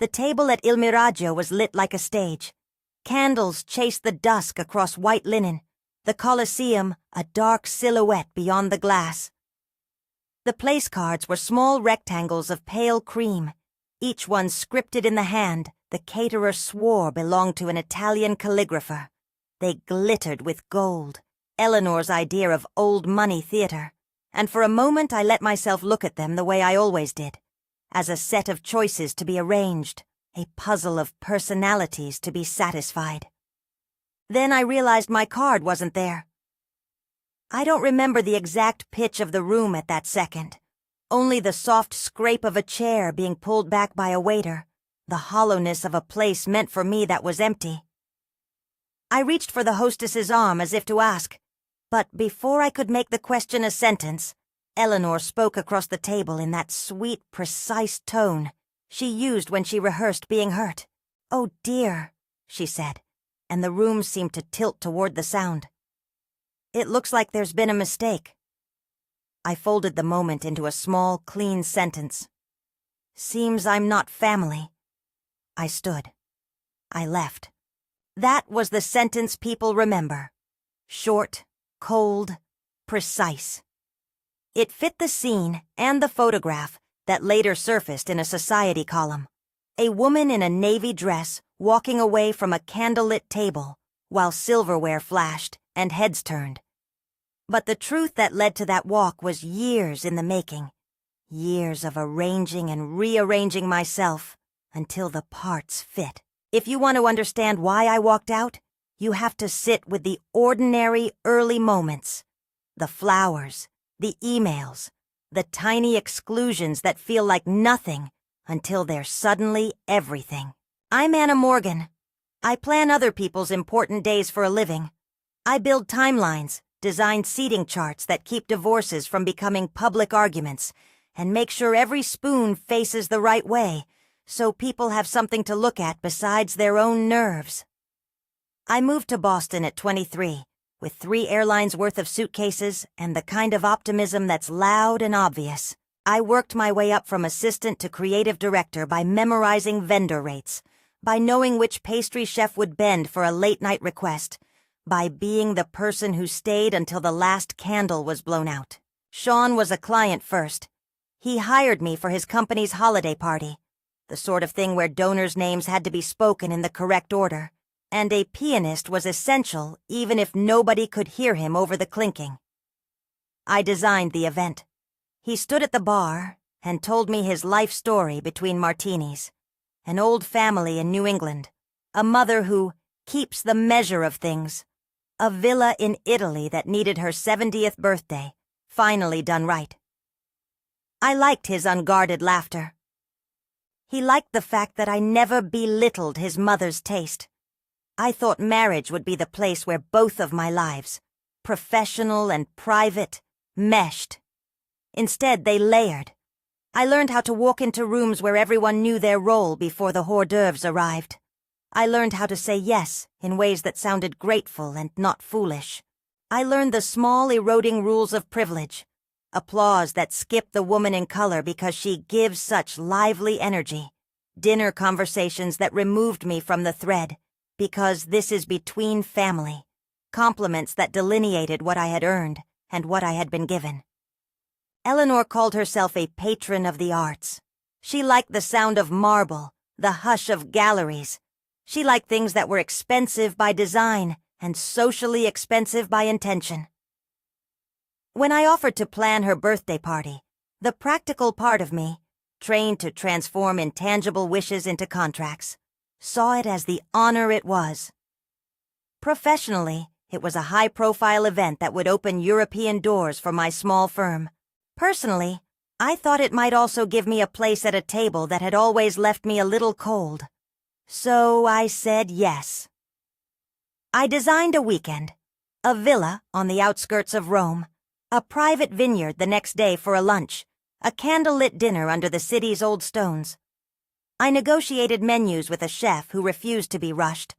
The table at Il Miraggio was lit like a stage. Candles chased the dusk across white linen, the Colosseum a dark silhouette beyond the glass. The place cards were small rectangles of pale cream, each one scripted in the hand the caterer swore belonged to an Italian calligrapher. They glittered with gold, Eleanor's idea of old money theater, and for a moment I let myself look at them the way I always did, as a set of choices to be arranged, a puzzle of personalities to be satisfied. Then I realized my card wasn't there. I don't remember the exact pitch of the room at that second, only the soft scrape of a chair being pulled back by a waiter, the hollowness of a place meant for me that was empty. I reached for the hostess's arm as if to ask, but before I could make the question a sentence, Eleanor spoke across the table in that sweet, precise tone she used when she rehearsed being hurt. "Oh dear," she said, and the room seemed to tilt toward the sound. "It looks like there's been a mistake." I folded the moment into a small, clean sentence. "Seems I'm not family." I stood. I left. That was the sentence people remember. Short, cold, precise. It fit the scene and the photograph that later surfaced in a society column. A woman in a navy dress walking away from a candlelit table while silverware flashed and heads turned. But the truth that led to that walk was years in the making. Years of arranging and rearranging myself until the parts fit. If you want to understand why I walked out, you have to sit with the ordinary early moments. The flowers, the emails, the tiny exclusions that feel like nothing until they're suddenly everything. I'm Anna Morgan. I plan other people's important days for a living. I build timelines, design seating charts that keep divorces from becoming public arguments, and make sure every spoon faces the right way, so people have something to look at besides their own nerves. I moved to Boston at 23, with 3 airlines worth of suitcases and the kind of optimism that's loud and obvious. I worked my way up from assistant to creative director by memorizing vendor rates, by knowing which pastry chef would bend for a late-night request, by being the person who stayed until the last candle was blown out. Sean was a client first. He hired me for his company's holiday party, the sort of thing where donors' names had to be spoken in the correct order, and a pianist was essential even if nobody could hear him over the clinking. I designed the event. He stood at the bar and told me his life story between martinis. An old family in New England, a mother who keeps the measure of things, a villa in Italy that needed her 70th birthday, finally done right. I liked his unguarded laughter. He liked the fact that I never belittled his mother's taste. I thought marriage would be the place where both of my lives, professional and private, meshed. Instead, they layered. I learned how to walk into rooms where everyone knew their role before the hors d'oeuvres arrived. I learned how to say yes in ways that sounded grateful and not foolish. I learned the small eroding rules of privilege. Applause that skipped the woman in color because she gives such lively energy. Dinner conversations that removed me from the thread because this is between family. Compliments that delineated what I had earned and what I had been given. Eleanor called herself a patron of the arts. She liked the sound of marble, the hush of galleries. She liked things that were expensive by design and socially expensive by intention. When I offered to plan her birthday party, the practical part of me, trained to transform intangible wishes into contracts, saw it as the honor it was. Professionally, it was a high-profile event that would open European doors for my small firm. Personally, I thought it might also give me a place at a table that had always left me a little cold. So I said yes. I designed a weekend, a villa on the outskirts of Rome, a private vineyard the next day for a lunch, a candlelit dinner under the city's old stones. I negotiated menus with a chef who refused to be rushed.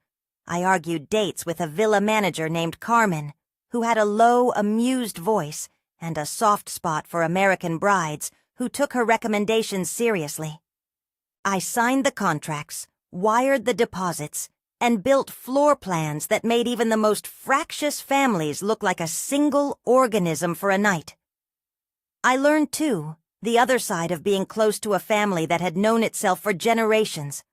I argued dates with a villa manager named Carmen, who had a low, amused voice and a soft spot for American brides who took her recommendations seriously. I signed the contracts, wired the deposits, and built floor plans that made even the most fractious families look like a single organism for a night. I learned, too, the other side of being close to a family that had known itself for generations.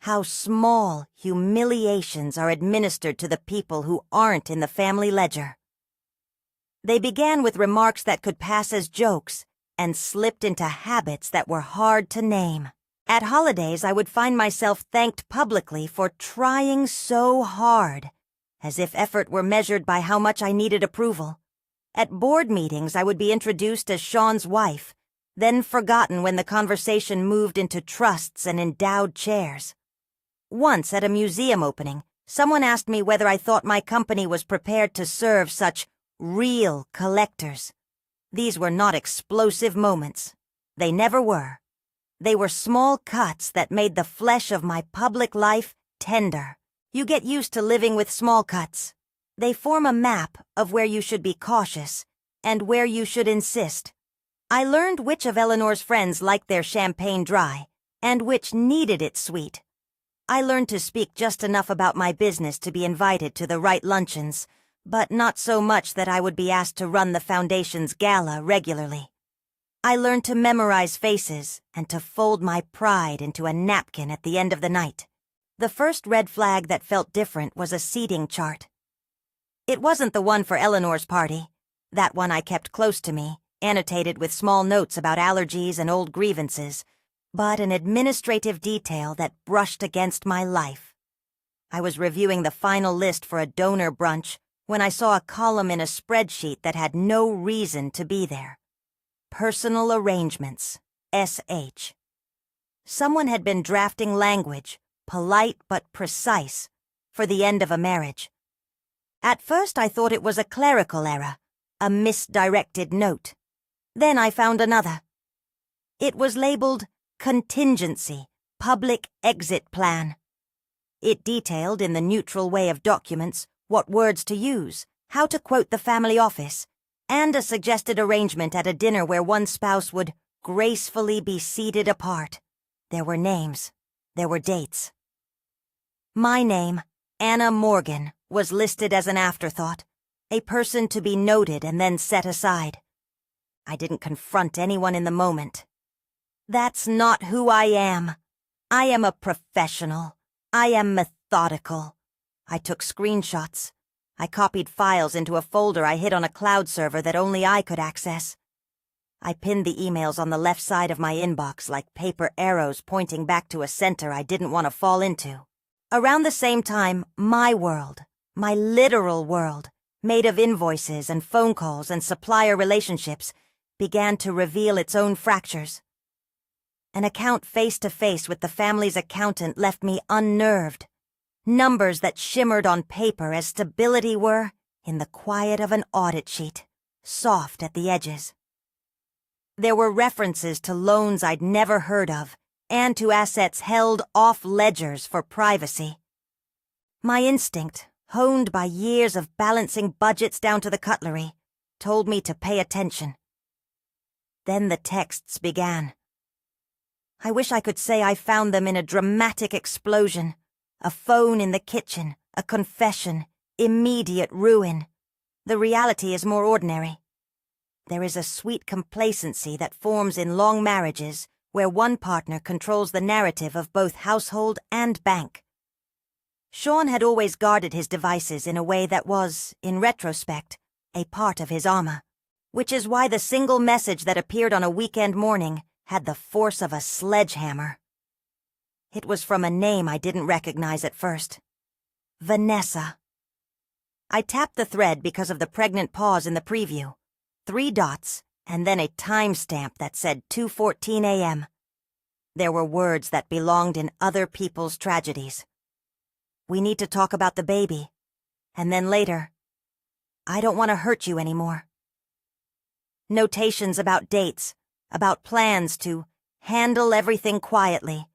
How small humiliations are administered to the people who aren't in the family ledger. They began with remarks that could pass as jokes and slipped into habits that were hard to name. At holidays, I would find myself thanked publicly for trying so hard, as if effort were measured by how much I needed approval. At board meetings, I would be introduced as Sean's wife, then forgotten when the conversation moved into trusts and endowed chairs. Once at a museum opening, someone asked me whether I thought my company was prepared to serve such real collectors. These were not explosive moments. They never were. They were small cuts that made the flesh of my public life tender. You get used to living with small cuts. They form a map of where you should be cautious and where you should insist. I learned which of Eleanor's friends liked their champagne dry and which needed it sweet. I learned to speak just enough about my business to be invited to the right luncheons, but not so much that I would be asked to run the foundation's gala regularly. I learned to memorize faces and to fold my pride into a napkin at the end of the night. The first red flag that felt different was a seating chart. It wasn't the one for Eleanor's party. That one I kept close to me, annotated with small notes about allergies and old grievances, but an administrative detail that brushed against my life. I was reviewing the final list for a donor brunch when I saw a column in a spreadsheet that had no reason to be there. Personal arrangements, SH. Someone had been drafting language, polite but precise, for the end of a marriage. At first I thought it was a clerical error, a misdirected note. Then I found another. It was labeled Contingency, Public Exit Plan. It detailed, in the neutral way of documents, what words to use, how to quote the family office, and a suggested arrangement at a dinner where one spouse would gracefully be seated apart. There were names. There were dates. My name, Anna Morgan, was listed as an afterthought, a person to be noted and then set aside. I didn't confront anyone in the moment. That's not who I am. I am a professional. I am methodical. I took screenshots. I copied files into a folder I hid on a cloud server that only I could access. I pinned the emails on the left side of my inbox like paper arrows pointing back to a center I didn't want to fall into. Around the same time, my world, my literal world, made of invoices and phone calls and supplier relationships, began to reveal its own fractures. An account face-to-face with the family's accountant left me unnerved. Numbers that shimmered on paper as stability were in the quiet of an audit sheet, soft at the edges. There were references to loans I'd never heard of and to assets held off ledgers for privacy. My instinct, honed by years of balancing budgets down to the cutlery, told me to pay attention. Then the texts began. I wish I could say I found them in a dramatic explosion. A phone in the kitchen, a confession, immediate ruin. The reality is more ordinary. There is a sweet complacency that forms in long marriages where one partner controls the narrative of both household and bank. Sean had always guarded his devices in a way that was, in retrospect, a part of his armor, which is why the single message that appeared on a weekend morning had the force of a sledgehammer. It was from a name I didn't recognize at first. Vanessa. I tapped the thread because of the pregnant pause in the preview. 3 dots, and then a timestamp that said 2:14 a.m. There were words that belonged in other people's tragedies. We need to talk about the baby. And then later, I don't want to hurt you anymore. Notations about dates, about plans to handle everything quietly.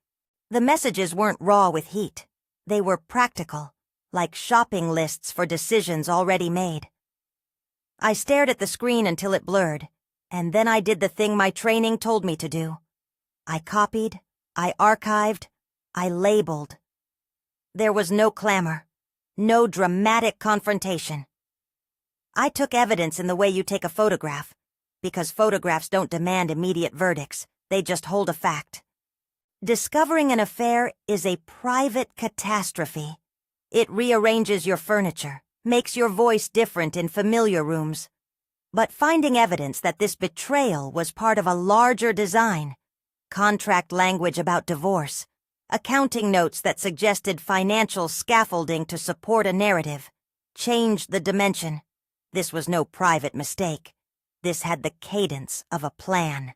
The messages weren't raw with heat. They were practical, like shopping lists for decisions already made. I stared at the screen until it blurred, and then I did the thing my training told me to do. I copied, I archived, I labeled. There was no clamor, no dramatic confrontation. I took evidence in the way you take a photograph, because photographs don't demand immediate verdicts, they just hold a fact. Discovering an affair is a private catastrophe. It rearranges your furniture, makes your voice different in familiar rooms. But finding evidence that this betrayal was part of a larger design, contract language about divorce, accounting notes that suggested financial scaffolding to support a narrative, changed the dimension. This was no private mistake. This had the cadence of a plan.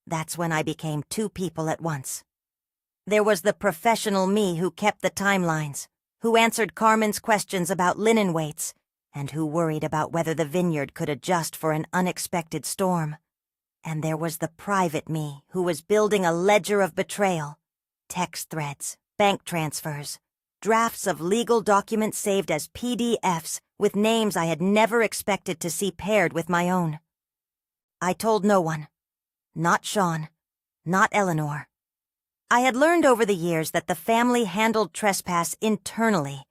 That's when I became two people at once. There was the professional me who kept the timelines, who answered Carmen's questions about linen weights, and who worried about whether the vineyard could adjust for an unexpected storm. And there was the private me who was building a ledger of betrayal, text threads, bank transfers, drafts of legal documents saved as PDFs with names I had never expected to see paired with my own. I told no one. Not Sean. Not Eleanor. I had learned over the years that the family handled trespass internally,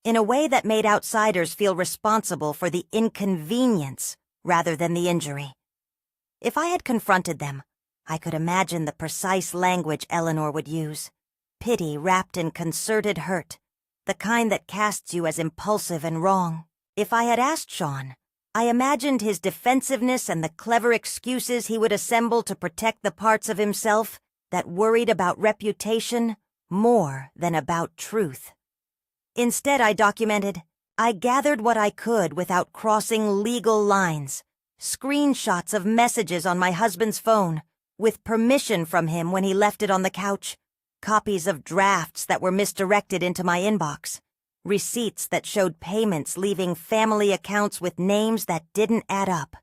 in a way that made outsiders feel responsible for the inconvenience rather than the injury. If I had confronted them, I could imagine the precise language Eleanor would use. Pity wrapped in concerted hurt, the kind that casts you as impulsive and wrong. If I had asked Sean, I imagined his defensiveness and the clever excuses he would assemble to protect the parts of himself that worried about reputation more than about truth. Instead, I documented. I gathered what I could without crossing legal lines. Screenshots of messages on my husband's phone, with permission from him when he left it on the couch. Copies of drafts that were misdirected into my inbox. Receipts that showed payments leaving family accounts with names that didn't add up.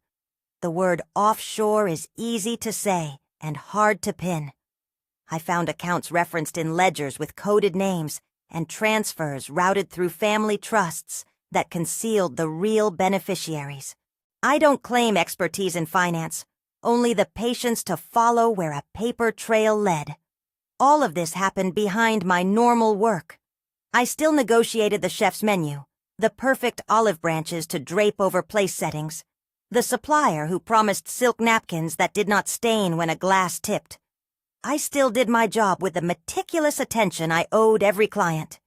The word offshore is easy to say and hard to pin. I found accounts referenced in ledgers with coded names and transfers routed through family trusts that concealed the real beneficiaries. I don't claim expertise in finance, only the patience to follow where a paper trail led. All of this happened behind my normal work. I still negotiated the chef's menu, the perfect olive branches to drape over place settings, the supplier who promised silk napkins that did not stain when a glass tipped. I still did my job with the meticulous attention I owed every client.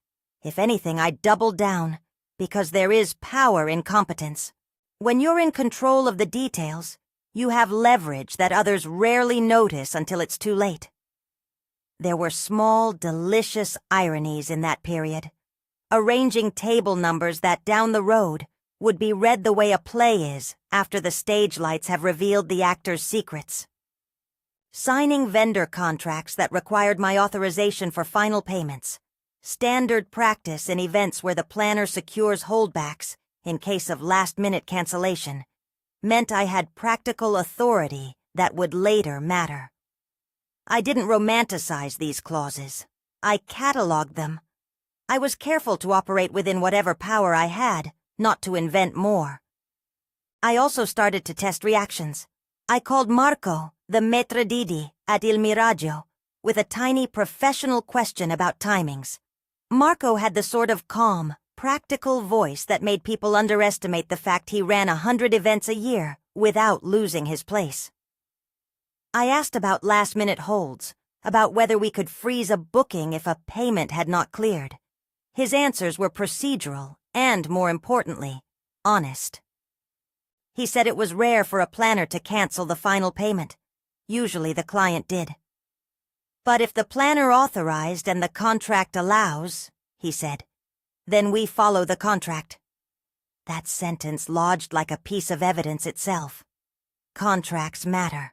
If anything, I doubled down, because there is power in competence. When you're in control of the details, you have leverage that others rarely notice until it's too late. There were small, delicious ironies in that period. Arranging table numbers that down the road would be read the way a play is after the stage lights have revealed the actor's secrets. Signing vendor contracts that required my authorization for final payments. Standard practice in events where the planner secures holdbacks in case of last-minute cancellation meant I had practical authority that would later matter. I didn't romanticize these clauses. I cataloged them. I was careful to operate within whatever power I had, not to invent more. I also started to test reactions. I called Marco, the maître d'idi at Il Miraggio, with a tiny professional question about timings. Marco had the sort of calm, practical voice that made people underestimate the fact he ran 100 events a year without losing his place. I asked about last-minute holds, about whether we could freeze a booking if a payment had not cleared. His answers were procedural and, more importantly, honest. He said it was rare for a planner to cancel the final payment. Usually the client did. But if the planner authorized and the contract allows, he said, then we follow the contract. That sentence lodged like a piece of evidence itself. Contracts matter.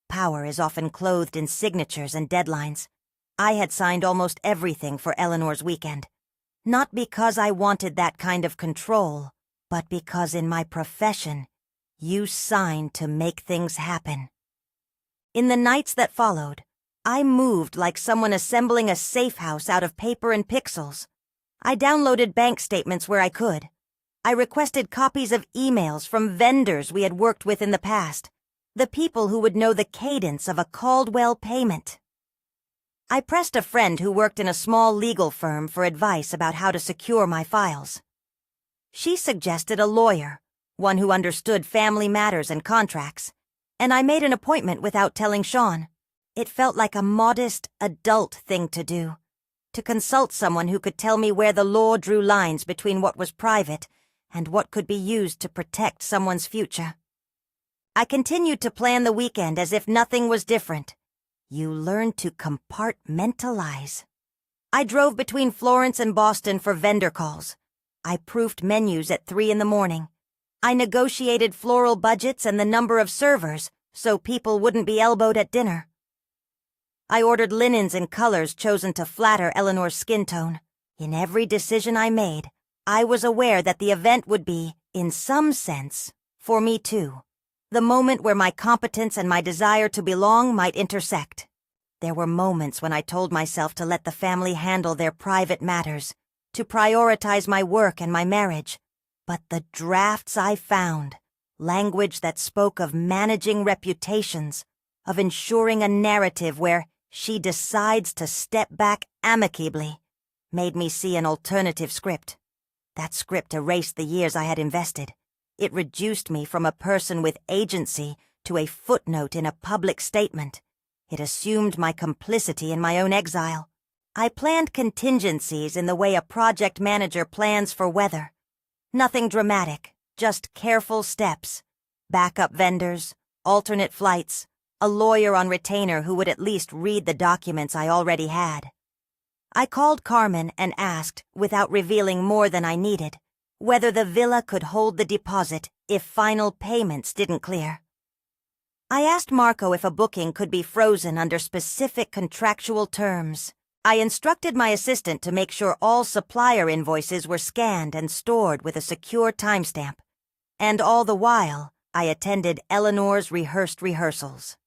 Power is often clothed in signatures and deadlines. I had signed almost everything for Eleanor's weekend. Not because I wanted that kind of control, but because in my profession, you sign to make things happen. In the nights that followed, I moved like someone assembling a safe house out of paper and pixels. I downloaded bank statements where I could. I requested copies of emails from vendors we had worked with in the past, the people who would know the cadence of a Caldwell payment. I pressed a friend who worked in a small legal firm for advice about how to secure my files. She suggested a lawyer, one who understood family matters and contracts, and I made an appointment without telling Sean. It felt like a modest, adult thing to do, to consult someone who could tell me where the law drew lines between what was private and what could be used to protect someone's future. I continued to plan the weekend as if nothing was different. You learn to compartmentalize. I drove between Florence and Boston for vendor calls. I proofed menus at 3 in the morning. I negotiated floral budgets and the number of servers so people wouldn't be elbowed at dinner. I ordered linens and colors chosen to flatter Eleanor's skin tone. In every decision I made, I was aware that the event would be, in some sense, for me too. The moment where my competence and my desire to belong might intersect. There were moments when I told myself to let the family handle their private matters, to prioritize my work and my marriage. But the drafts I found, language that spoke of managing reputations, of ensuring a narrative where she decides to step back amicably, made me see an alternative script. That script erased the years I had invested. It reduced me from a person with agency to a footnote in a public statement. It assumed my complicity in my own exile. I planned contingencies in the way a project manager plans for weather. Nothing dramatic, just careful steps. Backup vendors, alternate flights, a lawyer on retainer who would at least read the documents I already had. I called Carmen and asked, without revealing more than I needed, whether the villa could hold the deposit if final payments didn't clear. I asked Marco if a booking could be frozen under specific contractual terms. I instructed my assistant to make sure all supplier invoices were scanned and stored with a secure timestamp. And all the while, I attended Eleanor's rehearsed rehearsals.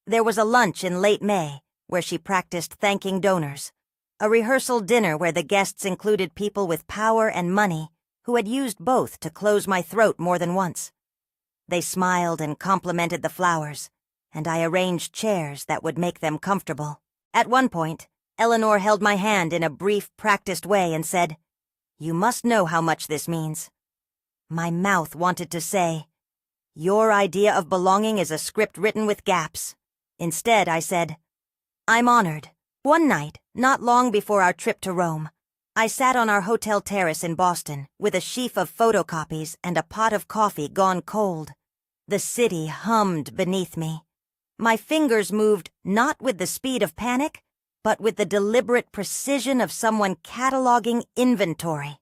There was a lunch in late May where she practiced thanking donors, a rehearsal dinner where the guests included people with power and money who had used both to close my throat more than once. They smiled and complimented the flowers, and I arranged chairs that would make them comfortable. At one point, Eleanor held my hand in a brief, practiced way and said, "You must know how much this means." My mouth wanted to say, "Your idea of belonging is a script written with gaps." Instead, I said, "I'm honored." One night, not long before our trip to Rome, I sat on our hotel terrace in Boston with a sheaf of photocopies and a pot of coffee gone cold. The city hummed beneath me. My fingers moved not with the speed of panic, but with the deliberate precision of someone cataloging inventory.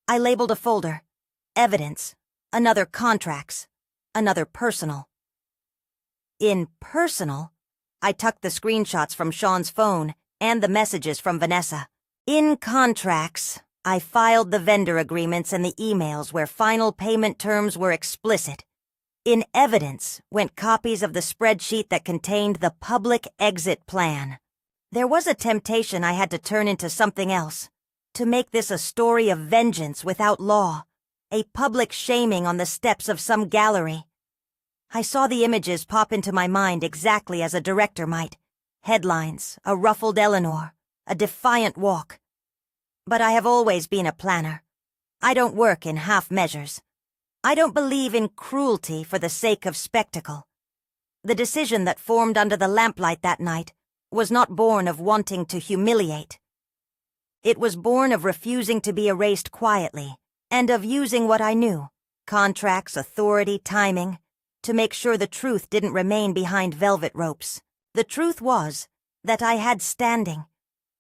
I labeled a folder, evidence, another contracts, another personal. In personal, I tucked the screenshots from Sean's phone and the messages from Vanessa. In contracts, I filed the vendor agreements and the emails where final payment terms were explicit. In evidence went copies of the spreadsheet that contained the public exit plan. There was a temptation I had to turn into something else, to make this a story of vengeance without law, a public shaming on the steps of some gallery. I saw the images pop into my mind exactly as a director might. Headlines, a ruffled Eleanor, a defiant walk. But I have always been a planner. I don't work in half measures. I don't believe in cruelty for the sake of spectacle. The decision that formed under the lamplight that night was not born of wanting to humiliate. It was born of refusing to be erased quietly and of using what I knew, contracts, authority, timing, to make sure the truth didn't remain behind velvet ropes. The truth was that I had standing.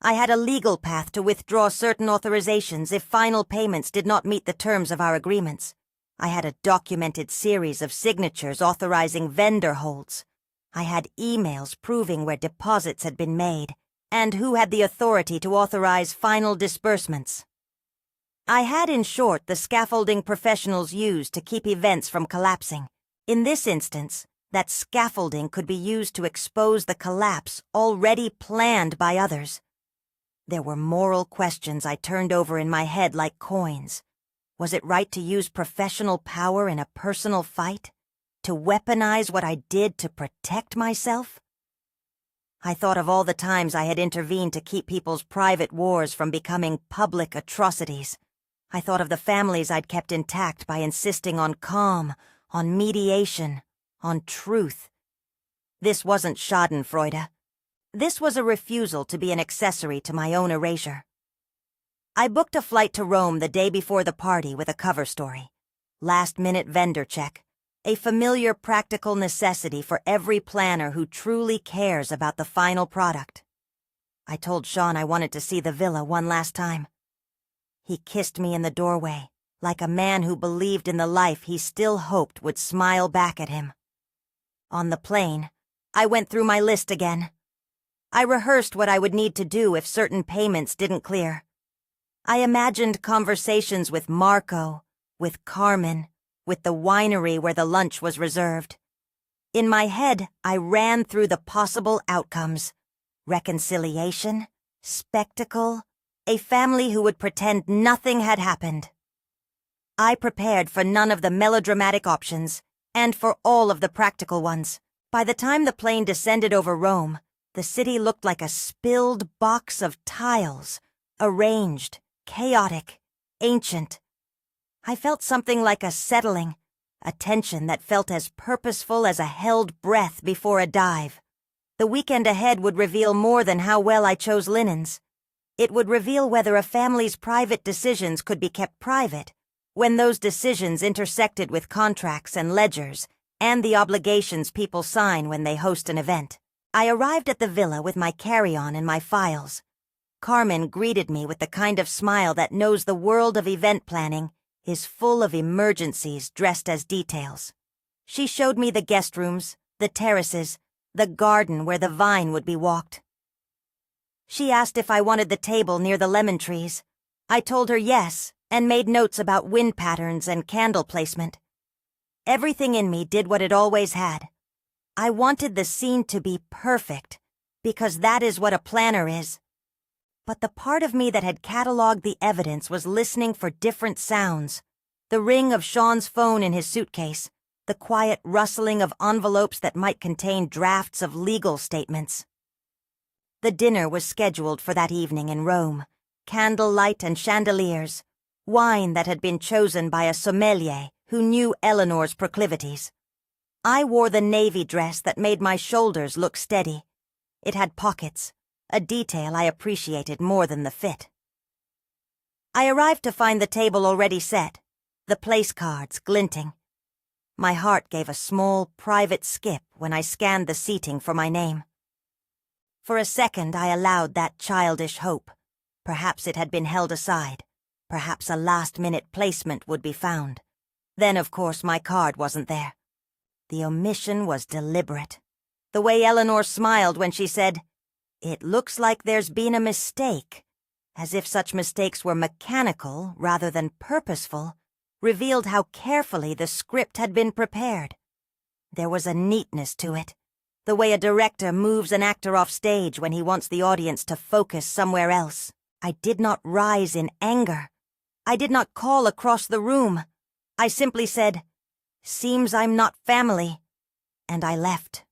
I had a legal path to withdraw certain authorizations if final payments did not meet the terms of our agreements. I had a documented series of signatures authorizing vendor holds. I had emails proving where deposits had been made and who had the authority to authorize final disbursements. I had, in short, the scaffolding professionals use to keep events from collapsing. In this instance, that scaffolding could be used to expose the collapse already planned by others. There were moral questions I turned over in my head like coins. Was it right to use professional power in a personal fight? To weaponize what I did to protect myself? I thought of all the times I had intervened to keep people's private wars from becoming public atrocities. I thought of the families I'd kept intact by insisting on calm, on mediation, on truth. This wasn't schadenfreude. This was a refusal to be an accessory to my own erasure. I booked a flight to Rome the day before the party with a cover story. Last-minute vendor check. A familiar practical necessity for every planner who truly cares about the final product. I told Sean I wanted to see the villa one last time. He kissed me in the doorway, like a man who believed in the life he still hoped would smile back at him. On the plane, I went through my list again. I rehearsed what I would need to do if certain payments didn't clear. I imagined conversations with Marco, with Carmen, with the winery where the lunch was reserved. In my head, I ran through the possible outcomes. Reconciliation, spectacle, a family who would pretend nothing had happened. I prepared for none of the melodramatic options, and for all of the practical ones. By the time the plane descended over Rome, the city looked like a spilled box of tiles, arranged, chaotic, ancient. I felt something like a settling, a tension that felt as purposeful as a held breath before a dive. The weekend ahead would reveal more than how well I chose linens. It would reveal whether a family's private decisions could be kept private, when those decisions intersected with contracts and ledgers, and the obligations people sign when they host an event. I arrived at the villa with my carry-on and my files. Carmen greeted me with the kind of smile that knows the world of event planning is full of emergencies dressed as details. She showed me the guest rooms, the terraces, the garden where the vine would be walked. She asked if I wanted the table near the lemon trees. I told her yes, and made notes about wind patterns and candle placement. Everything in me did what it always had. I wanted the scene to be perfect, because that is what a planner is. But the part of me that had cataloged the evidence was listening for different sounds. The ring of Sean's phone in his suitcase, the quiet rustling of envelopes that might contain drafts of legal statements. The dinner was scheduled for that evening in Rome. Candlelight and chandeliers, wine that had been chosen by a sommelier who knew Eleanor's proclivities. I wore the navy dress that made my shoulders look steady. It had pockets, a detail I appreciated more than the fit. I arrived to find the table already set, the place cards glinting. My heart gave a small, private skip when I scanned the seating for my name. For a second I allowed that childish hope. Perhaps it had been held aside. Perhaps a last-minute placement would be found. Then, of course, my card wasn't there. The omission was deliberate. The way Eleanor smiled when she said, "It looks like there's been a mistake," as if such mistakes were mechanical rather than purposeful, revealed how carefully the script had been prepared. There was a neatness to it, the way a director moves an actor off stage when he wants the audience to focus somewhere else. I did not rise in anger. I did not call across the room. I simply said, "Seems I'm not family," and I left.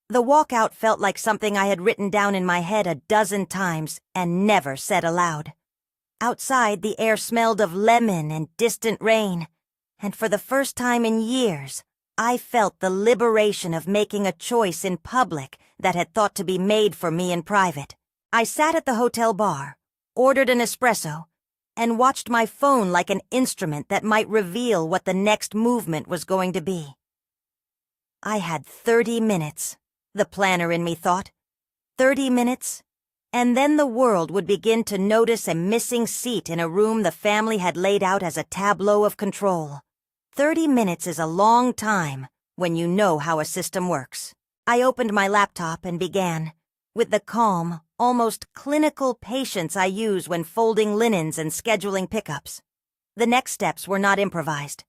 The walkout felt like something I had written down in my head a dozen times and never said aloud. Outside, the air smelled of lemon and distant rain, and for the first time in years, I felt the liberation of making a choice in public that had thought to be made for me in private. I sat at the hotel bar, ordered an espresso, and watched my phone like an instrument that might reveal what the next movement was going to be. I had 30 minutes, the planner in me thought. 30 minutes, and then the world would begin to notice a missing seat in a room the family had laid out as a tableau of control. 30 minutes is a long time when you know how a system works. I opened my laptop and began, with the calm, almost clinical patience I use when folding linens and scheduling pickups. The next steps were not improvised.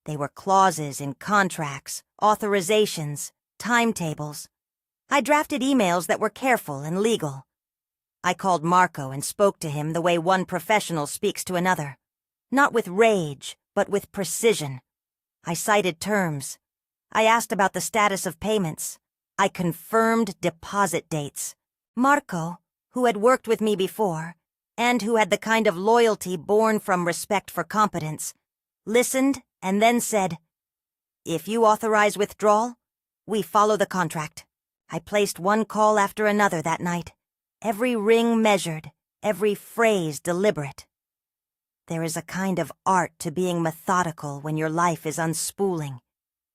They were clauses in contracts, authorizations, timetables. I drafted emails that were careful and legal. I called Marco and spoke to him the way one professional speaks to another. Not with rage, but with precision. I cited terms. I asked about the status of payments. I confirmed deposit dates. Marco, who had worked with me before, and who had the kind of loyalty born from respect for competence, listened and then said, "If you authorize withdrawal, we follow the contract." I placed one call after another that night, every ring measured, every phrase deliberate. There is a kind of art to being methodical when your life is unspooling.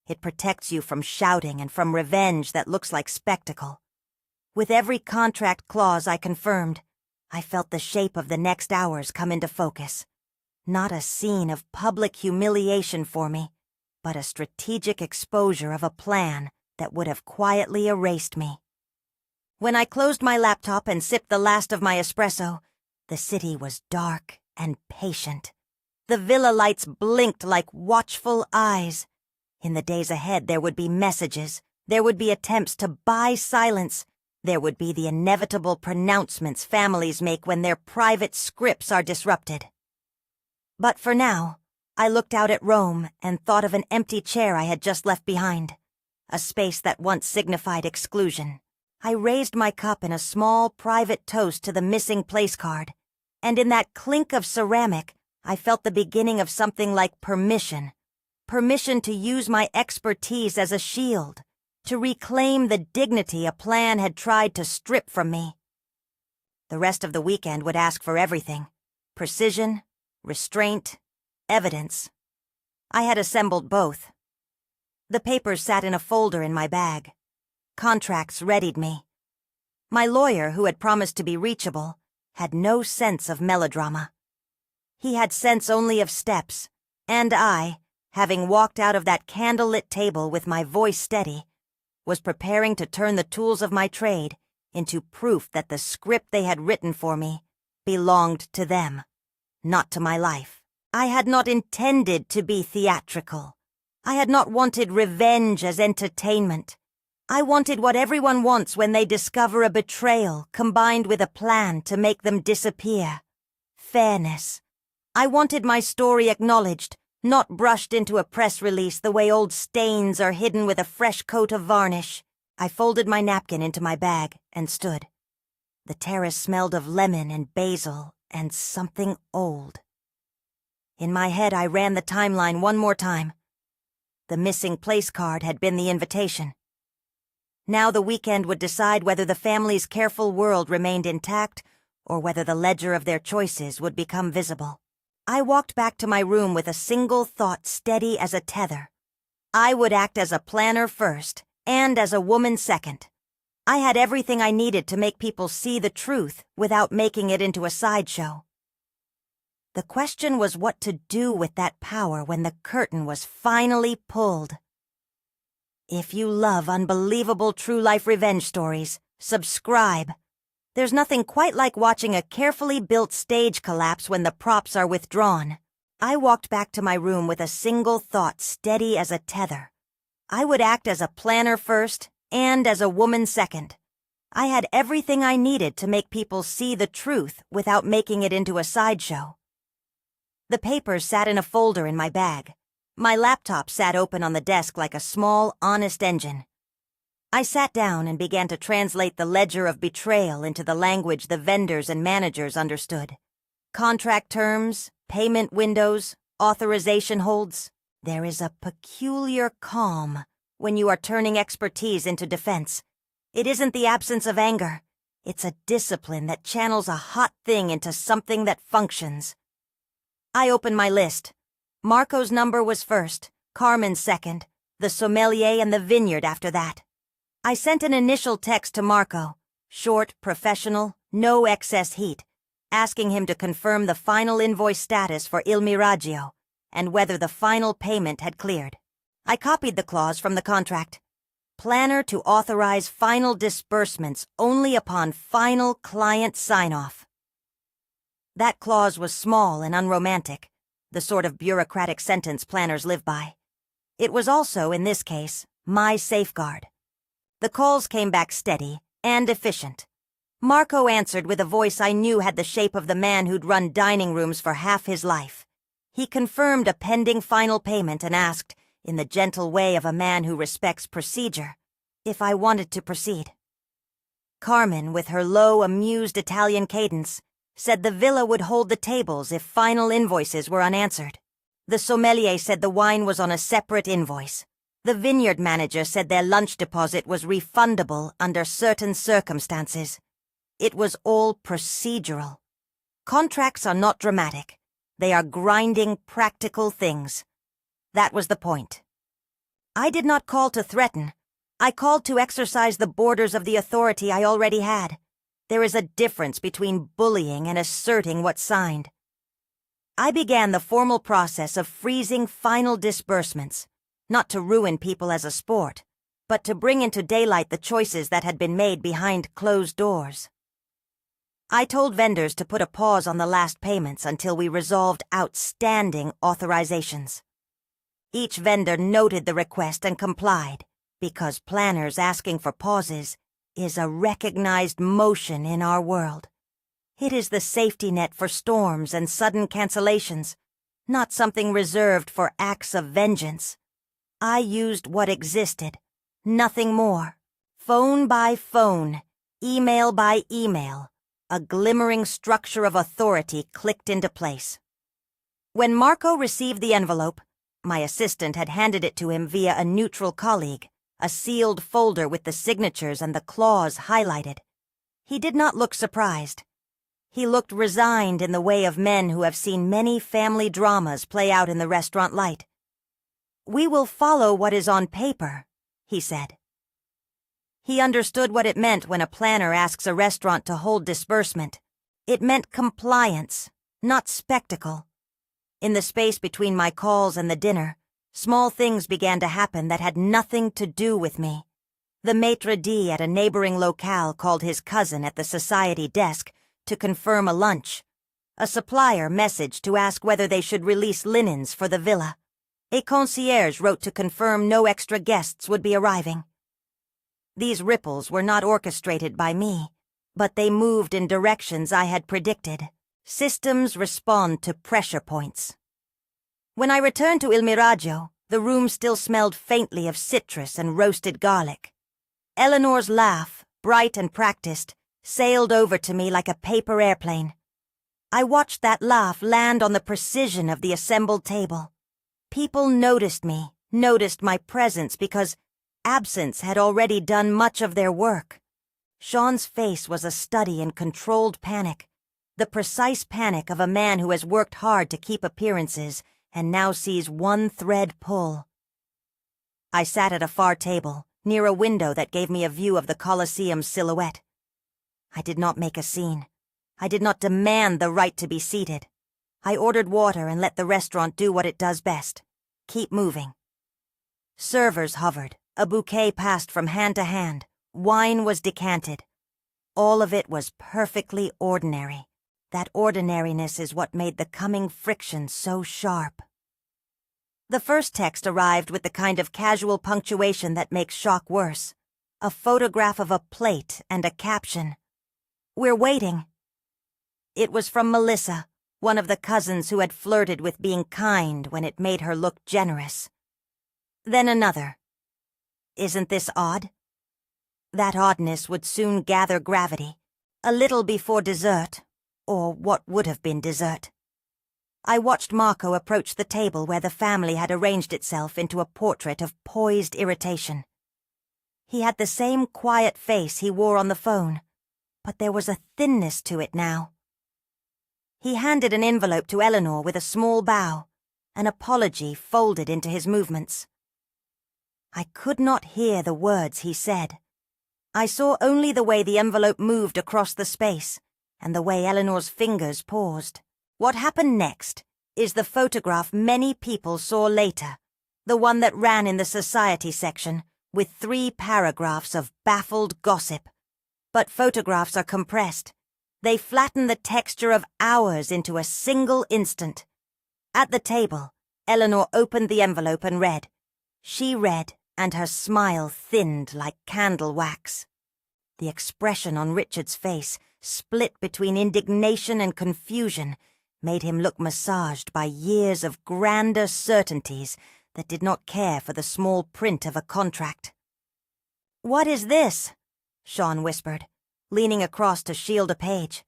It protects you from shouting and from revenge that looks like spectacle. With every contract clause I confirmed, I felt the shape of the next hours come into focus. Not a scene of public humiliation for me, but a strategic exposure of a plan that would have quietly erased me. When I closed my laptop and sipped the last of my espresso, the city was dark and patient. The villa lights blinked like watchful eyes. In the days ahead there would be messages, there would be attempts to buy silence, there would be the inevitable pronouncements families make when their private scripts are disrupted. But for now, I looked out at Rome and thought of an empty chair I had just left behind, a space that once signified exclusion. I raised my cup in a small private toast to the missing place card, and in that clink of ceramic, I felt the beginning of something like permission. Permission to use my expertise as a shield, to reclaim the dignity a plan had tried to strip from me. The rest of the weekend would ask for everything: precision, restraint, evidence. I had assembled both. The papers sat in a folder in my bag. Contracts readied me. My lawyer, who had promised to be reachable, had no sense of melodrama. He had sense only of steps, and I, having walked out of that candlelit table with my voice steady, was preparing to turn the tools of my trade into proof that the script they had written for me belonged to them, not to my life. I had not intended to be theatrical. I had not wanted revenge as entertainment. I wanted what everyone wants when they discover a betrayal combined with a plan to make them disappear: fairness. I wanted my story acknowledged, not brushed into a press release the way old stains are hidden with a fresh coat of varnish. I folded my napkin into my bag and stood. The terrace smelled of lemon and basil and something old. In my head I ran the timeline one more time. The missing place card had been the invitation. Now the weekend would decide whether the family's careful world remained intact or whether the ledger of their choices would become visible. I walked back to my room with a single thought steady as a tether. I would act as a planner first and as a woman second. I had everything I needed to make people see the truth without making it into a sideshow. The question was what to do with that power when the curtain was finally pulled. If you love unbelievable true-life revenge stories, subscribe. There's nothing quite like watching a carefully built stage collapse when the props are withdrawn. I walked back to my room with a single thought steady as a tether. I would act as a planner first and as a woman second. I had everything I needed to make people see the truth without making it into a sideshow. The papers sat in a folder in my bag. My laptop sat open on the desk like a small, honest engine. I sat down and began to translate the ledger of betrayal into the language the vendors and managers understood. Contract terms, payment windows, authorization holds. There is a peculiar calm when you are turning expertise into defense. It isn't the absence of anger. It's a discipline that channels a hot thing into something that functions. I opened my list. Marco's number was first, Carmen's second, the sommelier and the vineyard after that. I sent an initial text to Marco, short, professional, no excess heat, asking him to confirm the final invoice status for Il Miraggio and whether the final payment had cleared. I copied the clause from the contract. Planner to authorize final disbursements only upon final client sign-off. That clause was small and unromantic, the sort of bureaucratic sentence planners live by. It was also, in this case, my safeguard. The calls came back steady and efficient. Marco answered with a voice I knew had the shape of the man who'd run dining rooms for half his life. He confirmed a pending final payment and asked, in the gentle way of a man who respects procedure, if I wanted to proceed. Carmen, with her low, amused Italian cadence, said the villa would hold the tables if final invoices were unanswered. The sommelier said the wine was on a separate invoice. The vineyard manager said their lunch deposit was refundable under certain circumstances. It was all procedural. Contracts are not dramatic. They are grinding, practical things. That was the point. I did not call to threaten. I called to exercise the borders of the authority I already had. There is a difference between bullying and asserting what's signed. I began the formal process of freezing final disbursements, not to ruin people as a sport, but to bring into daylight the choices that had been made behind closed doors. I told vendors to put a pause on the last payments until we resolved outstanding authorizations. Each vendor noted the request and complied, because planners asking for pauses is a recognized motion in our world. It is the safety net for storms and sudden cancellations, not something reserved for acts of vengeance. I used what existed, nothing more. Phone by phone, email by email, a glimmering structure of authority clicked into place. When Marco received the envelope, my assistant had handed it to him via a neutral colleague, a sealed folder with the signatures and the clause highlighted. He did not look surprised. He looked resigned in the way of men who have seen many family dramas play out in the restaurant light. "We will follow what is on paper," he said. He understood what it meant when a planner asks a restaurant to hold disbursement. It meant compliance, not spectacle. In the space between my calls and the dinner, small things began to happen that had nothing to do with me. The maitre d' at a neighboring locale called his cousin at the society desk to confirm a lunch. A supplier messaged to ask whether they should release linens for the villa. A concierge wrote to confirm no extra guests would be arriving. These ripples were not orchestrated by me, but they moved in directions I had predicted. Systems respond to pressure points. When I returned to Il Miraggio, the room still smelled faintly of citrus and roasted garlic. Eleanor's laugh, bright and practiced, sailed over to me like a paper airplane. I watched that laugh land on the precision of the assembled table. People noticed me, noticed my presence because absence had already done much of their work. Sean's face was a study in controlled panic, the precise panic of a man who has worked hard to keep appearances and now sees one thread pull. I sat at a far table, near a window that gave me a view of the Colosseum's silhouette. I did not make a scene. I did not demand the right to be seated. I ordered water and let the restaurant do what it does best. Keep moving. Servers hovered. A bouquet passed from hand to hand. Wine was decanted. All of it was perfectly ordinary. That ordinariness is what made the coming friction so sharp. The first text arrived with the kind of casual punctuation that makes shock worse. A photograph of a plate and a caption. "We're waiting." It was from Melissa, one of the cousins who had flirted with being kind when it made her look generous. Then another. "Isn't this odd?" That oddness would soon gather gravity, a little before dessert, or what would have been dessert. I watched Marco approach the table where the family had arranged itself into a portrait of poised irritation. He had the same quiet face he wore on the phone, but there was a thinness to it now. He handed an envelope to Eleanor with a small bow, an apology folded into his movements. I could not hear the words he said. I saw only the way the envelope moved across the space, and the way Eleanor's fingers paused. What happened next is the photograph many people saw later, the one that ran in the society section, with 3 paragraphs of baffled gossip. But photographs are compressed. They flatten the texture of hours into a single instant. At the table, Eleanor opened the envelope and read. She read, and her smile thinned like candle wax. The expression on Richard's face, split between indignation and confusion, made him look massaged by years of grander certainties that did not care for the small print of a contract. "What is this?" Sean whispered, leaning across to shield a page.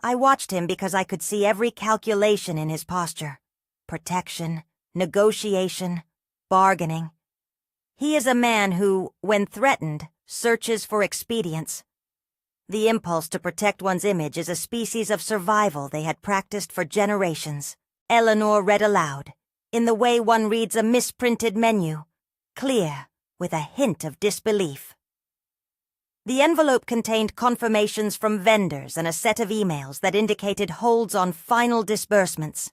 I watched him because I could see every calculation in his posture. Protection, negotiation, bargaining. He is a man who, when threatened, searches for expedients. The impulse to protect one's image is a species of survival they had practiced for generations. Eleanor read aloud, in the way one reads a misprinted menu, clear, with a hint of disbelief. The envelope contained confirmations from vendors and a set of emails that indicated holds on final disbursements.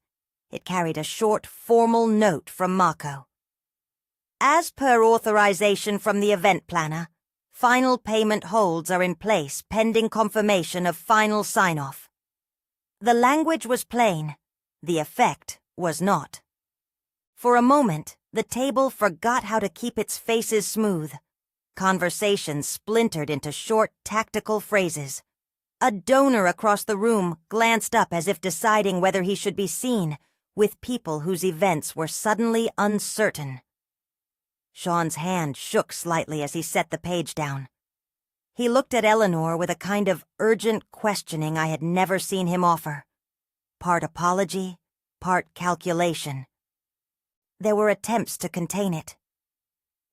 It carried a short, formal note from Mako. As per authorization from the event planner, final payment holds are in place pending confirmation of final sign-off. The language was plain. The effect was not. For a moment, the table forgot how to keep its faces smooth. Conversation splintered into short, tactical phrases. A donor across the room glanced up as if deciding whether he should be seen with people whose events were suddenly uncertain. Sean's hand shook slightly as he set the page down. He looked at Eleanor with a kind of urgent questioning I had never seen him offer. Part apology, part calculation. There were attempts to contain it.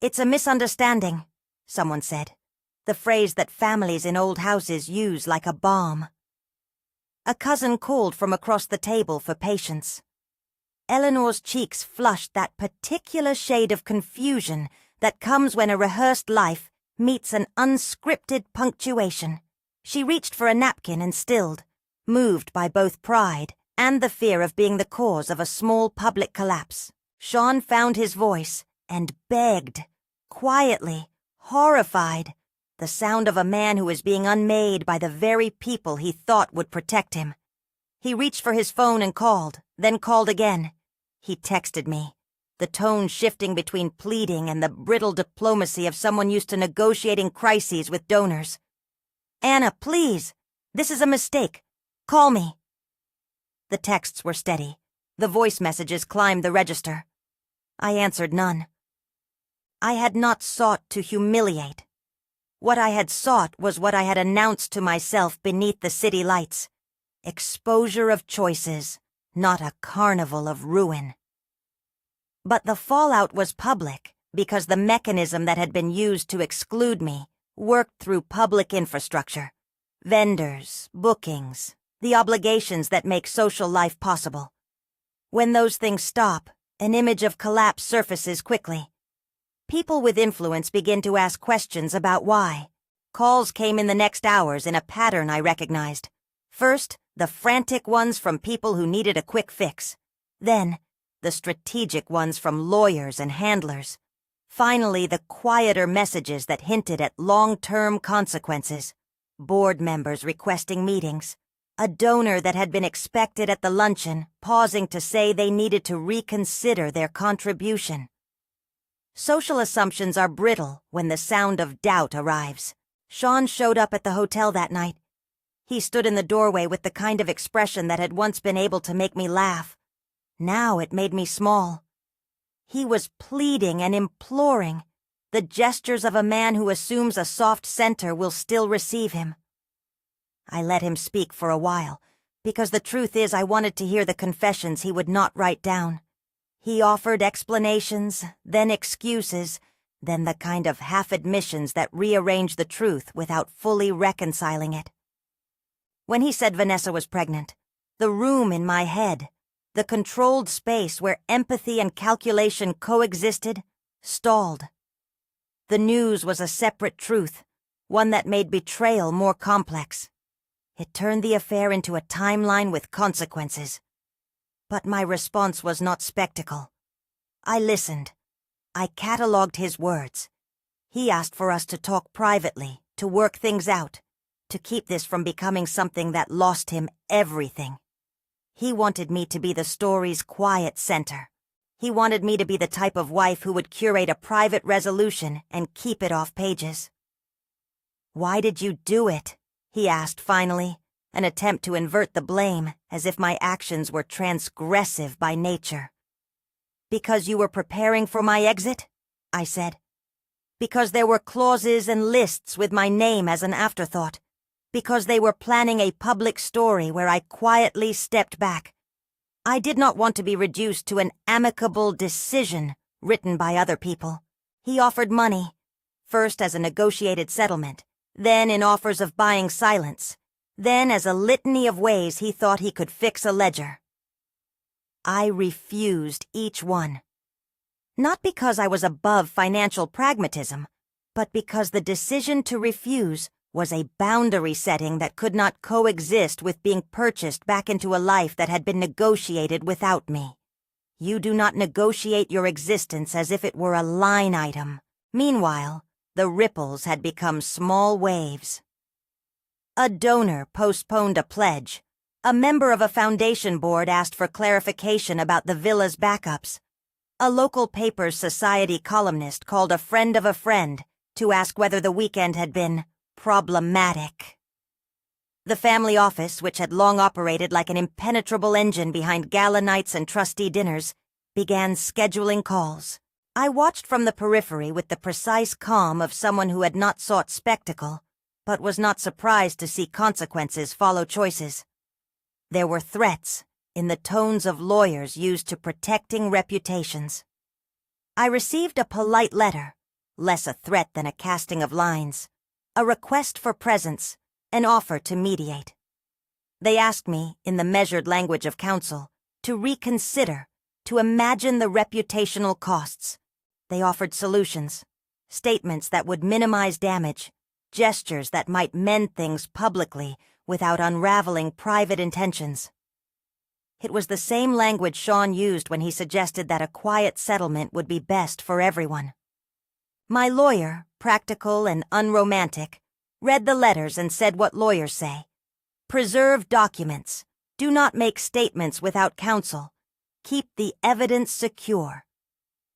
"It's a misunderstanding," someone said, the phrase that families in old houses use like a bomb. A cousin called from across the table for patience. Eleanor's cheeks flushed that particular shade of confusion that comes when a rehearsed life meets an unscripted punctuation. She reached for a napkin and stilled, moved by both pride and the fear of being the cause of a small public collapse. Sean found his voice and begged, quietly, horrified, the sound of a man who is being unmade by the very people he thought would protect him. He reached for his phone and called, then called again. He texted me, the tone shifting between pleading and the brittle diplomacy of someone used to negotiating crises with donors. "Anna, please. This is a mistake. Call me." The texts were steady. The voice messages climbed the register. I answered none. I had not sought to humiliate. What I had sought was what I had announced to myself beneath the city lights. Exposure of choices, not a carnival of ruin. But the fallout was public because the mechanism that had been used to exclude me worked through public infrastructure. Vendors, bookings, the obligations that make social life possible. When those things stop, an image of collapse surfaces quickly. People with influence begin to ask questions about why. Calls came in the next hours in a pattern I recognized. First, the frantic ones from people who needed a quick fix. Then, the strategic ones from lawyers and handlers. Finally, the quieter messages that hinted at long-term consequences. Board members requesting meetings. A donor that had been expected at the luncheon, pausing to say they needed to reconsider their contribution. Social assumptions are brittle when the sound of doubt arrives. Sean showed up at the hotel that night. He stood in the doorway with the kind of expression that had once been able to make me laugh. Now it made me small. He was pleading and imploring, the gestures of a man who assumes a soft center will still receive him. I let him speak for a while, because the truth is I wanted to hear the confessions he would not write down. He offered explanations, then excuses, then the kind of half-admissions that rearrange the truth without fully reconciling it. When he said Vanessa was pregnant, the room in my head, the controlled space where empathy and calculation coexisted, stalled. The news was a separate truth, one that made betrayal more complex. It turned the affair into a timeline with consequences. But my response was not spectacle. I listened. I catalogued his words. He asked for us to talk privately, to work things out, to keep this from becoming something that lost him everything. He wanted me to be the story's quiet center. He wanted me to be the type of wife who would curate a private resolution and keep it off pages. "Why did you do it?" he asked finally, an attempt to invert the blame as if my actions were transgressive by nature. "Because you were preparing for my exit?" I said. because there were clauses and lists with my name as an afterthought, because they were planning a public story where I quietly stepped back. I did not want to be reduced to an amicable decision written by other people. He offered money, first as a negotiated settlement, then in offers of buying silence, then as a litany of ways he thought he could fix a ledger. I refused each one. Not because I was above financial pragmatism, but because the decision to refuse was a boundary setting that could not coexist with being purchased back into a life that had been negotiated without me. You do not negotiate your existence as if it were a line item. Meanwhile, the ripples had become small waves. A donor postponed a pledge. A member of a foundation board asked for clarification about the villa's backups. A local paper's society columnist called a friend of a friend to ask whether the weekend had been problematic. The family office, which had long operated like an impenetrable engine behind gala nights and trustee dinners, began scheduling calls. I watched from the periphery with the precise calm of someone who had not sought spectacle, but was not surprised to see consequences follow choices. There were threats in the tones of lawyers used to protecting reputations. I received a polite letter, less a threat than a casting of lines, a request for presence, an offer to mediate. They asked me, in the measured language of counsel, to reconsider, to imagine the reputational costs. They offered solutions, statements that would minimize damage, gestures that might mend things publicly without unraveling private intentions. It was the same language Sean used when he suggested that a quiet settlement would be best for everyone. My lawyer, practical and unromantic, read the letters and said what lawyers say. Preserve documents. Do not make statements without counsel. Keep the evidence secure.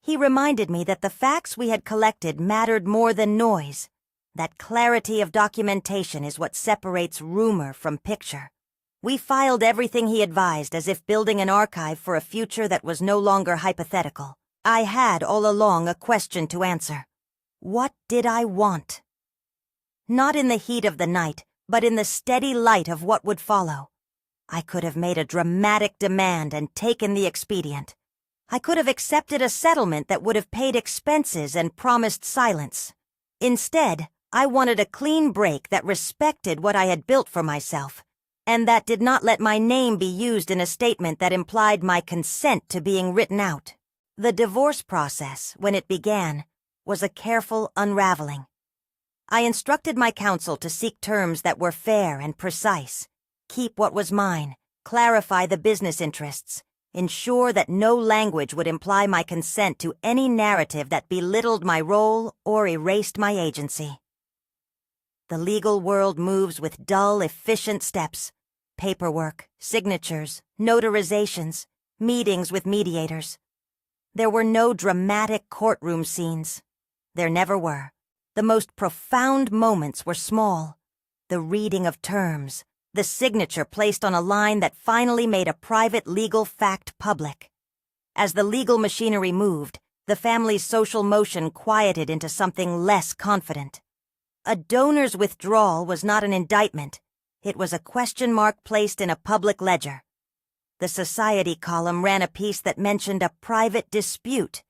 He reminded me that the facts we had collected mattered more than noise, that clarity of documentation is what separates rumor from picture. We filed everything he advised as if building an archive for a future that was no longer hypothetical. I had all along a question to answer. What did I want? Not in the heat of the night, but in the steady light of what would follow. I could have made a dramatic demand and taken the expedient. I could have accepted a settlement that would have paid expenses and promised silence. Instead, I wanted a clean break that respected what I had built for myself, and that did not let my name be used in a statement that implied my consent to being written out. The divorce process, when it began, was a careful unraveling. I instructed my counsel to seek terms that were fair and precise, keep what was mine, clarify the business interests, ensure that no language would imply my consent to any narrative that belittled my role or erased my agency. The legal world moves with dull, efficient steps. Paperwork, signatures, notarizations, meetings with mediators. There were no dramatic courtroom scenes. There never were. The most profound moments were small. The reading of terms, the signature placed on a line that finally made a private legal fact public. As the legal machinery moved, the family's social motion quieted into something less confident. A donor's withdrawal was not an indictment. It was a question mark placed in a public ledger. The society column ran a piece that mentioned a private dispute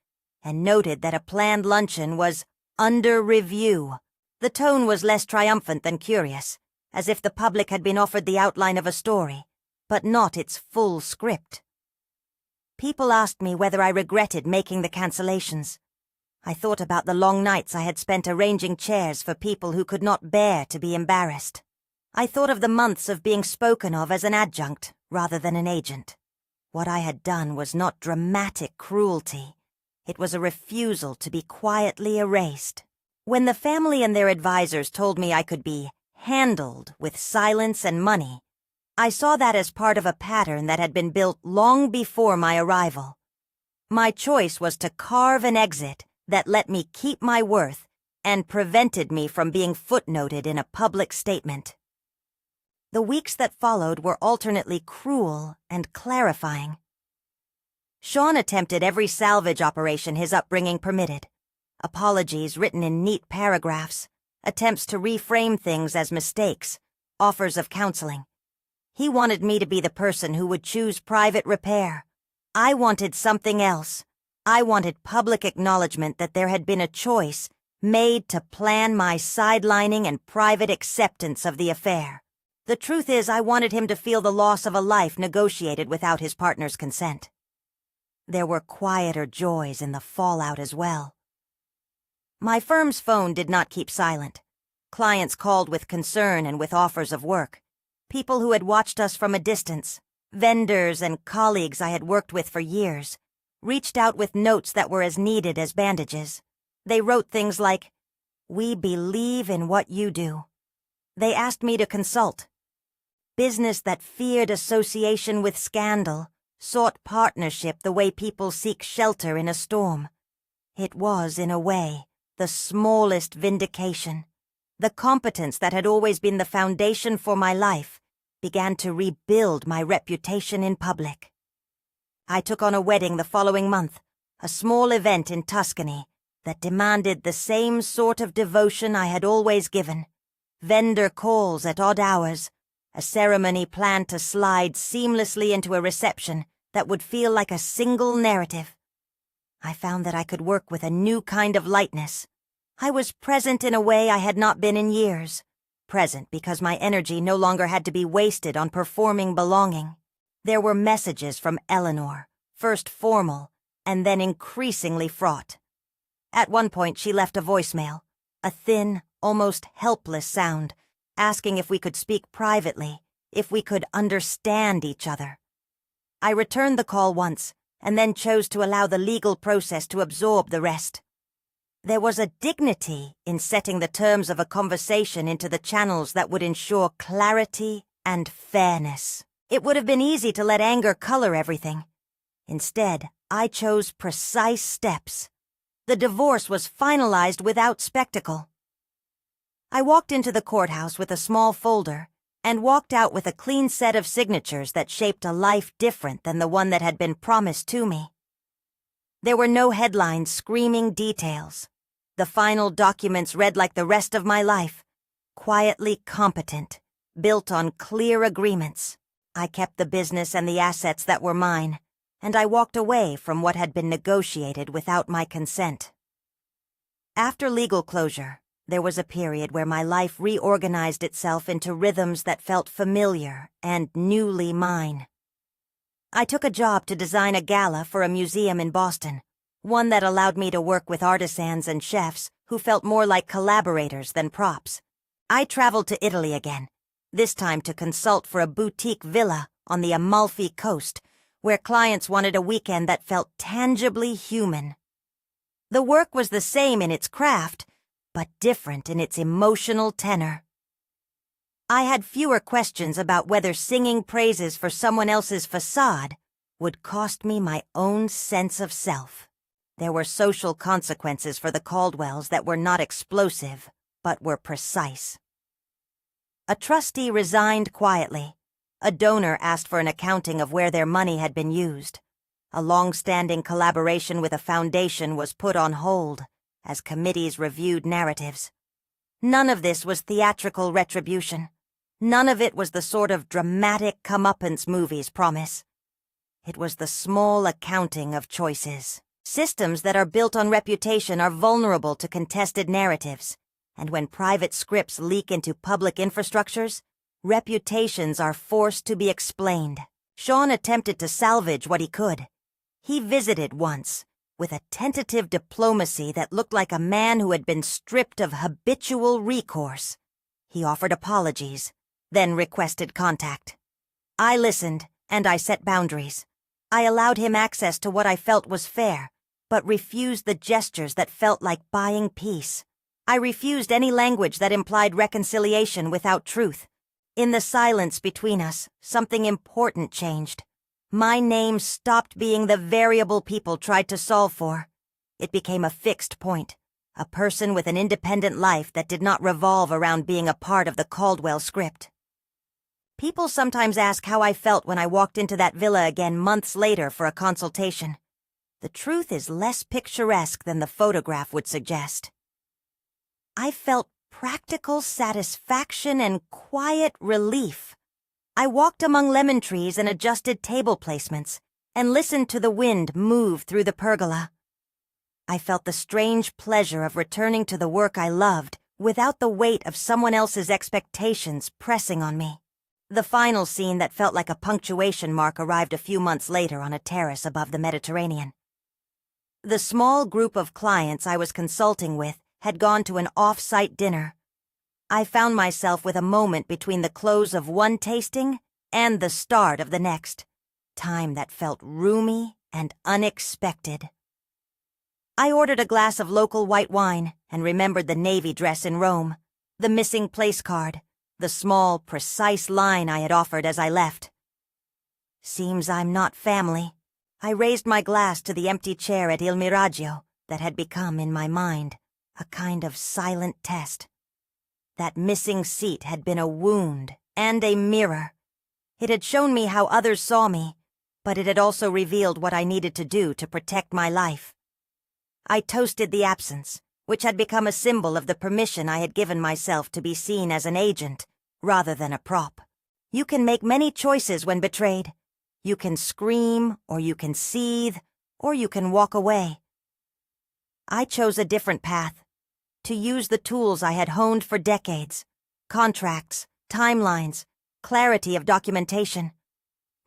and noted that a planned luncheon was under review. The tone was less triumphant than curious, as if the public had been offered the outline of a story, but not its full script. People asked me whether I regretted making the cancellations. I thought about the long nights I had spent arranging chairs for people who could not bear to be embarrassed. I thought of the months of being spoken of as an adjunct rather than an agent. What I had done was not dramatic cruelty. It was a refusal to be quietly erased. When the family and their advisors told me I could be handled with silence and money, I saw that as part of a pattern that had been built long before my arrival. My choice was to carve an exit that let me keep my worth and prevented me from being footnoted in a public statement. The weeks that followed were alternately cruel and clarifying. Sean attempted every salvage operation his upbringing permitted. apologies written in neat paragraphs, attempts to reframe things as mistakes, offers of counseling. He wanted me to be the person who would choose private repair. I wanted something else. I wanted public acknowledgement that there had been a choice made to plan my sidelining and private acceptance of the affair. The truth is, I wanted him to feel the loss of a life negotiated without his partner's consent. There were quieter joys in the fallout as well. My firm's phone did not keep silent. Clients called with concern and with offers of work. People who had watched us from a distance, vendors and colleagues I had worked with for years, reached out with notes that were as needed as bandages. They wrote things like, "We believe in what you do." They asked me to consult. Business that feared association with scandal sought partnership the way people seek shelter in a storm. It was, in a way, the smallest vindication. The competence that had always been the foundation for my life began to rebuild my reputation in public. I took on a wedding the following month, a small event in Tuscany that demanded the same sort of devotion I had always given. Vendor calls at odd hours, a ceremony planned to slide seamlessly into a reception that would feel like a single narrative. I found that I could work with a new kind of lightness. I was present in a way I had not been in years. Present because my energy no longer had to be wasted on performing belonging. There were messages from Eleanor, first formal, and then increasingly fraught. At one point she left a voicemail, a thin, almost helpless sound, asking if we could speak privately, if we could understand each other. I returned the call once, and then chose to allow the legal process to absorb the rest. There was a dignity in setting the terms of a conversation into the channels that would ensure clarity and fairness. It would have been easy to let anger color everything. Instead, I chose precise steps. The divorce was finalized without spectacle. I walked into the courthouse with a small folder and walked out with a clean set of signatures that shaped a life different than the one that had been promised to me. There were no headlines screaming details. The final documents read like the rest of my life, quietly competent, built on clear agreements. I kept the business and the assets that were mine, and I walked away from what had been negotiated without my consent. After legal closure, there was a period where my life reorganized itself into rhythms that felt familiar and newly mine. I took a job to design a gala for a museum in Boston, one that allowed me to work with artisans and chefs who felt more like collaborators than props. I traveled to Italy again, this time to consult for a boutique villa on the Amalfi Coast, where clients wanted a weekend that felt tangibly human. The work was the same in its craft, but different in its emotional tenor. I had fewer questions about whether singing praises for someone else's facade would cost me my own sense of self. There were social consequences for the Caldwells that were not explosive, but were precise. A trustee resigned quietly. A donor asked for an accounting of where their money had been used. A long-standing collaboration with a foundation was put on hold as committees reviewed narratives. None of this was theatrical retribution. None of it was the sort of dramatic comeuppance movies promise. It was the small accounting of choices. Systems that are built on reputation are vulnerable to contested narratives, and when private scripts leak into public infrastructures, reputations are forced to be explained. Sean attempted to salvage what he could. He visited once, with a tentative diplomacy that looked like a man who had been stripped of habitual recourse. He offered apologies, then requested contact. I listened, and I set boundaries. I allowed him access to what I felt was fair, but refused the gestures that felt like buying peace. I refused any language that implied reconciliation without truth. In the silence between us, something important changed. My name stopped being the variable people tried to solve for. It became a fixed point, a person with an independent life that did not revolve around being a part of the Caldwell script. People sometimes ask how I felt when I walked into that villa again months later for a consultation. the truth is less picturesque than the photograph would suggest. I felt practical satisfaction and quiet relief. I walked among lemon trees and adjusted table placements, and listened to the wind move through the pergola. I felt the strange pleasure of returning to the work I loved without the weight of someone else's expectations pressing on me. The final scene that felt like a punctuation mark arrived a few months later on a terrace above the Mediterranean. The small group of clients I was consulting with had gone to an off-site dinner. I found myself with a moment between the close of one tasting and the start of the next, time that felt roomy and unexpected. I ordered a glass of local white wine and remembered the navy dress in Rome, the missing place card, the small, precise line I had offered as I left. Seems I'm not family. I raised my glass to the empty chair at Il Miraggio that had become, in my mind, a kind of silent test. That missing seat had been a wound and a mirror. It had shown me how others saw me, but it had also revealed what I needed to do to protect my life. I toasted the absence, which had become a symbol of the permission I had given myself to be seen as an agent rather than a prop. You can make many choices when betrayed. You can scream, or you can seethe, or you can walk away. I chose a different path, to use the tools I had honed for decades: contracts, timelines, clarity of documentation.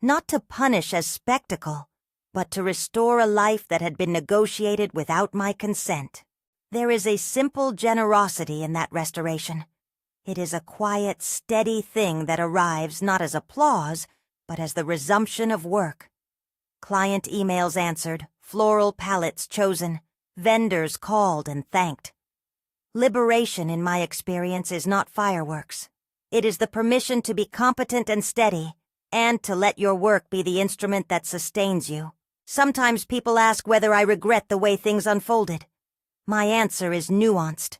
Not to punish as spectacle, but to restore a life that had been negotiated without my consent. There is a simple generosity in that restoration. It is a quiet, steady thing that arrives not as applause, but as the resumption of work. Client emails answered, floral palettes chosen, vendors called and thanked. Liberation, in my experience, is not fireworks. It is the permission to be competent and steady, and to let your work be the instrument that sustains you. Sometimes people ask whether I regret the way things unfolded. My answer is nuanced.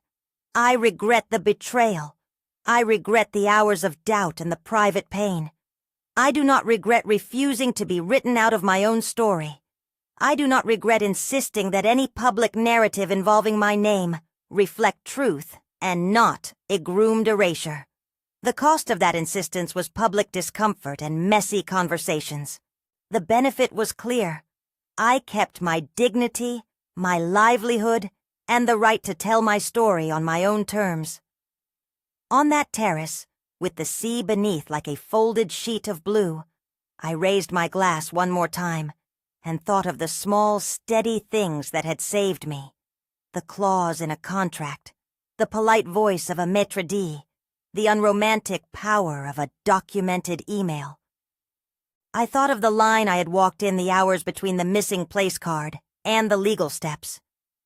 I regret the betrayal. I regret the hours of doubt and the private pain. I do not regret refusing to be written out of my own story. I do not regret insisting that any public narrative involving my name reflect truth and not a groomed erasure. The cost of that insistence was public discomfort and messy conversations. The benefit was clear. I kept my dignity, my livelihood, and the right to tell my story on my own terms. On that terrace, with the sea beneath like a folded sheet of blue, I raised my glass one more time and thought of the small, steady things that had saved me. The clause in a contract, the polite voice of a maître d', the unromantic power of a documented email. I thought of the line I had walked in the hours between the missing place card and the legal steps,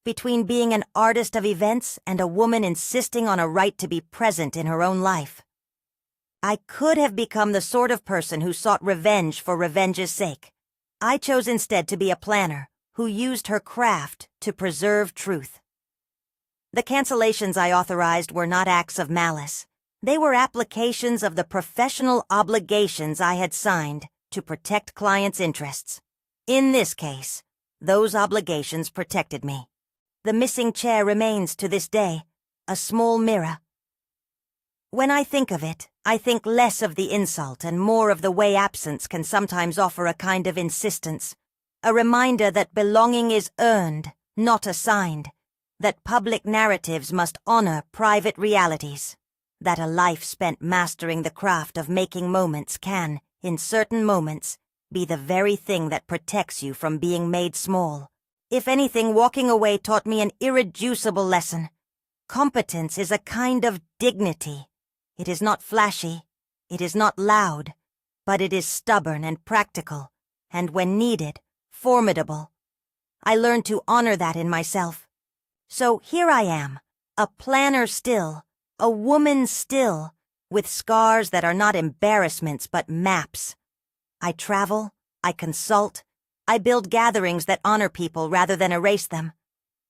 between being an artist of events and a woman insisting on a right to be present in her own life. I could have become the sort of person who sought revenge for revenge's sake. I chose instead to be a planner who used her craft to preserve truth. The cancellations I authorized were not acts of malice. They were applications of the professional obligations I had signed to protect clients' interests. In this case, those obligations protected me. The missing chair remains to this day, a small mirror. When I think of it, I think less of the insult and more of the way absence can sometimes offer a kind of insistence, a reminder that belonging is earned, not assigned, that public narratives must honor private realities, that a life spent mastering the craft of making moments can, in certain moments, be the very thing that protects you from being made small. If anything, walking away taught me an irreducible lesson. Competence is a kind of dignity. It is not flashy, it is not loud, but it is stubborn and practical, and when needed, formidable. I learned to honor that in myself. So here I am, a planner still, a woman still, with scars that are not embarrassments but maps. I travel, I consult, I build gatherings that honor people rather than erase them.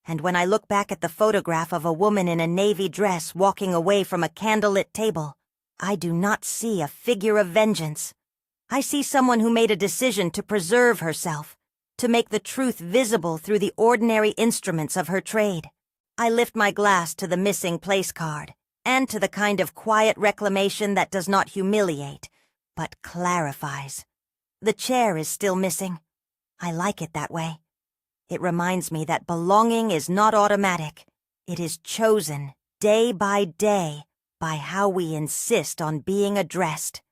And when I look back at the photograph of a woman in a navy dress walking away from a candlelit table, I do not see a figure of vengeance. I see someone who made a decision to preserve herself, to make the truth visible through the ordinary instruments of her trade. I lift my glass to the missing place card, and to the kind of quiet reclamation that does not humiliate, but clarifies. The chair is still missing. I like it that way. It reminds me that belonging is not automatic. It is chosen, day by day, by how we insist on being addressed.